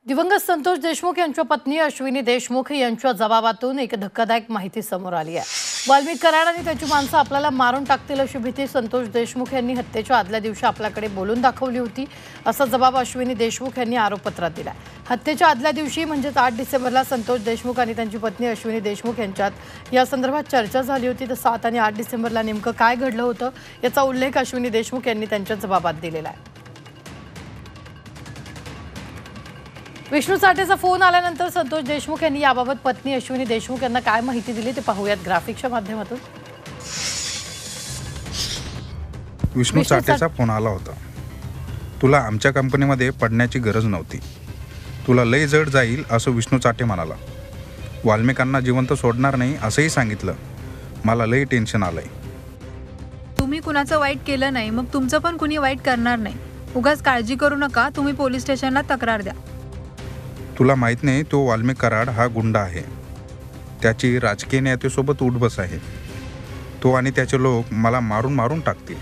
दिवंगत संतोष देशमुख यांच्या पत्नी अश्विनी देशमुख यांच्या जबाबातून एक धक्कादायक माहिती समोर आली आहे। वाल्मिक कराड आणि त्याची माणसं आपल्याला मारून टाकतील अशी भीती संतोष देशमुख यांनी हत्येच्या आदल्या दिवशी आपल्याकडे बोलून दाखवली होती, असा जबाब अश्विनी देशमुख यांनी आरोपपत्रात दिला। हत्येच्या आदल्या दिवशी म्हणजेच 8 डिसेंबरला संतोष देशमुख आणि त्यांची पत्नी अश्विनी देशमुख यांच्यात या संदर्भात चर्चा झाली होती। तर 7 आणि 8 डिसेंबरला नेमकं काय घडलं होतं याचा उल्लेख अश्विनी देशमुख यांनी त्यांच्या जबाबात दिलेला आहे। विष्णू चाटेचा फोन आल्यानंतर संतोष देशमुख यांनी याबाबत पत्नी अश्विनी देशमुख यांना काय माहिती दिली ते पाहूयात ग्राफिक्सच्या माध्यमातून। विष्णू चाटेचा फोन आला होता। तुला आमच्या कंपनीमध्ये पडण्याची गरज नव्हती, तुला लय जड जाईल असं विष्णू चाटे म्हणाला। वाल्मिकांना जिवंत सोडणार नाही असंही सांगितलं। मला लय टेन्शन आलंय। तुम्ही कुणाचं वाईट केलं नाही, मग तुमचं पण कुणी वाईट करणार नाही। उगाच काळजी करू नका, तुम्ही पोलीस स्टेशनला तक्रार द्या। तुला माहित नाही तो वाल्मिक कराड हा गुंड आहे, त्याची राजकीय नेत्यासोबत उठबस आहे। तो आणि त्याचे लोक मला मारून टाकतील।